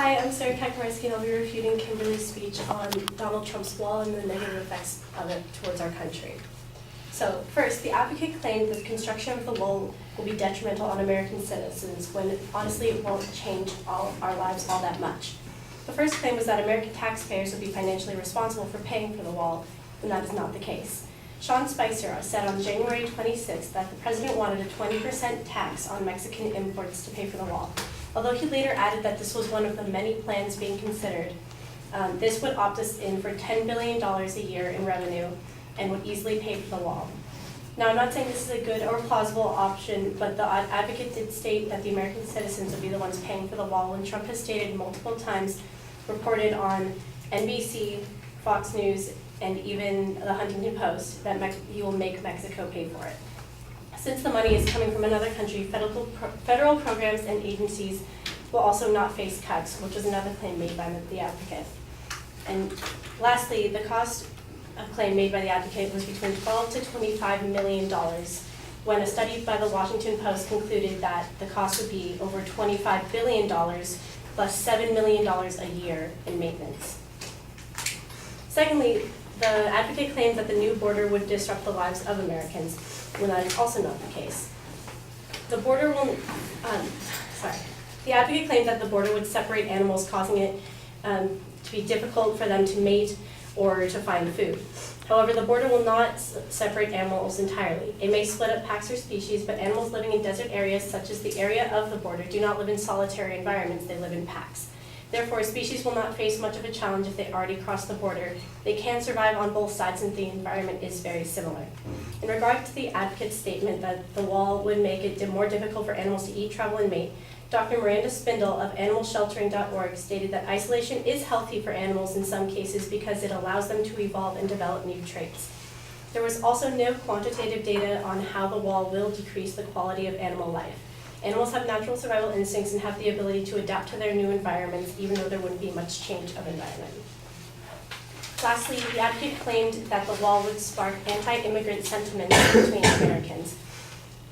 Hi, I'm Sarah Kaczmarski, and I'll be refuting Kimberly's speech on Donald Trump's wall and the negative effects of it towards our country. So first, the advocate claimed that the construction of the wall will be detrimental on American citizens when honestly it won't change our lives all that much. The first claim was that American taxpayers would be financially responsible for paying for the wall, and that is not the case. Sean Spicer said on January 26th that the president wanted a 20% tax on Mexican imports to pay for the wall. Although he later added that this was one of the many plans being considered, this would opt us in for $10 billion a year in revenue and would easily pay for the wall. Now, I'm not saying this is a good or plausible option, but the advocate did state that the American citizens would be the ones paying for the wall, and Trump has stated multiple times, reported on NBC, Fox News, and even the Huntington Post, that he will make Mexico pay for it. Since the money is coming from another country, federal programs and agencies will also not face cuts, which was another claim made by the advocate. And lastly, the cost claim made by the advocate was between $12 to $25 million, when a study by the Washington Post concluded that the cost would be over $25 billion plus $7 million a year in maintenance. Secondly, the advocate claimed that the new border would disrupt the lives of Americans, when that is also not the case. The advocate claimed that the border would separate animals, causing it to be difficult for them to mate or to find food. However, the border will not separate animals entirely. It may split up packs or species, but animals living in desert areas, such as the area of the border, do not live in solitary environments, they live in packs. Therefore, species will not face much of a challenge if they already cross the border. They can survive on both sides, and the environment is very similar. In regard to the advocate's statement that the wall would make it more difficult for animals to eat, travel, and mate, Dr. Miranda Spindle of animalsheltering.org stated that isolation is healthy for animals in some cases because it allows them to evolve and develop new traits. There was also no quantitative data on how the wall will decrease the quality of animal life. Animals have natural survival instincts and have the ability to adapt to their new environments, even though there wouldn't be much change of environment. Lastly, the advocate claimed that the wall would spark anti-immigrant sentiments between Americans,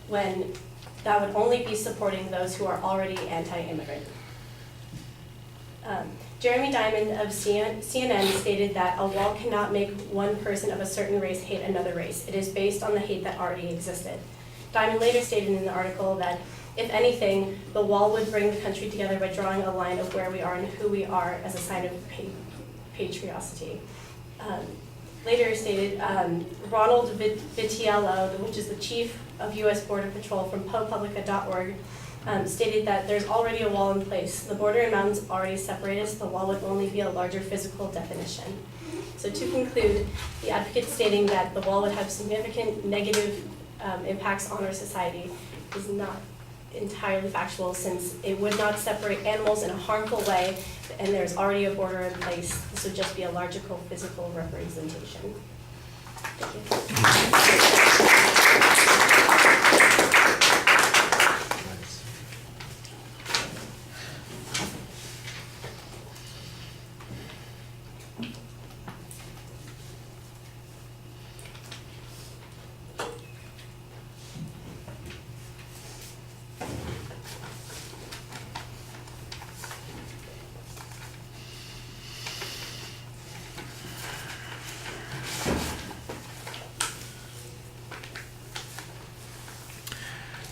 when that would only be supporting those who are already anti-immigrant. Jeremy Diamond of CNN stated that a wall cannot make one person of a certain race hate another race. It is based on the hate that already existed. Diamond later stated in the article that, if anything, the wall would bring the country together by drawing a line of where we are and who we are as a sign of patrioticity. Later stated, Ronald Vitiello, which is the chief of U.S. Border Patrol from ProPublica.org, stated that there's already a wall in place. The border and mountains already separate us. The wall would only be a larger physical definition. So to conclude, the advocate stating that the wall would have significant negative impacts on our society is not entirely factual, since it would not separate animals in a harmful way, and there's already a border in place. This would just be a logical physical representation.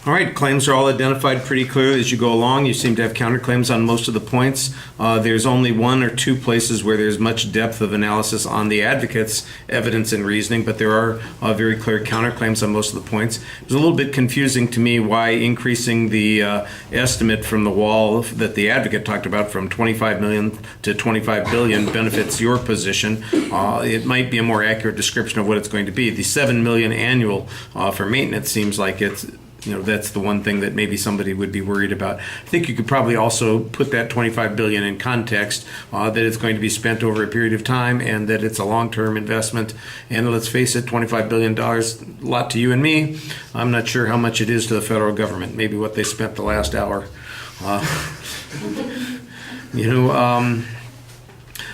All right, claims are all identified pretty clearly as you go along. You seem to have counterclaims on most of the points. There's only one or two places where there's much depth of analysis on the advocate's evidence and reasoning, but there are very clear counterclaims on most of the points. It was a little bit confusing to me why increasing the estimate from the wall that the advocate talked about from 25 million to 25 billion benefits your position. It might be a more accurate description of what it's going to be. The 7 million annual for maintenance seems like it's, that's the one thing that maybe somebody would be worried about. I think you could probably also put that 25 billion in context, that it's going to be spent over a period of time and that it's a long-term investment. And let's face it, $25 billion, a lot to you and me. I'm not sure how much it is to the federal government, maybe what they spent the last hour.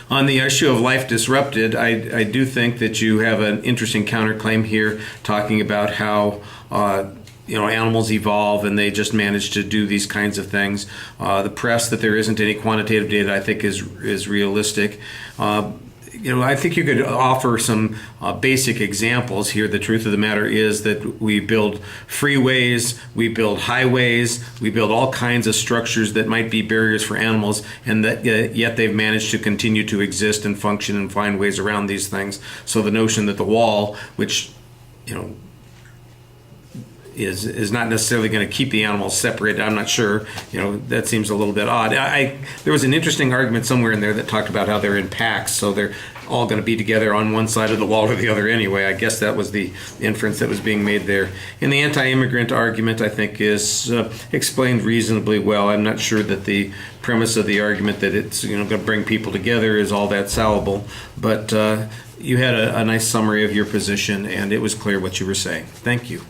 On the issue of life disrupted, I do think that you have an interesting counterclaim here, talking about how animals evolve and they just manage to do these kinds of things. The press that there isn't any quantitative data, I think, is realistic. I think you could offer some basic examples here. The truth of the matter is that we build freeways, we build highways, we build all kinds of structures that might be barriers for animals, and that yet they've managed to continue to exist and function and find ways around these things. So the notion that the wall, which is not necessarily going to keep the animals separated, I'm not sure. That seems a little bit odd. There was an interesting argument somewhere in there that talked about how they're in packs, so they're all going to be together on one side of the wall or the other anyway. I guess that was the inference that was being made there. And the anti-immigrant argument, I think, is explained reasonably well. I'm not sure that the premise of the argument that it's going to bring people together is all that salable, but you had a nice summary of your position, and it was clear what you were saying. Thank you.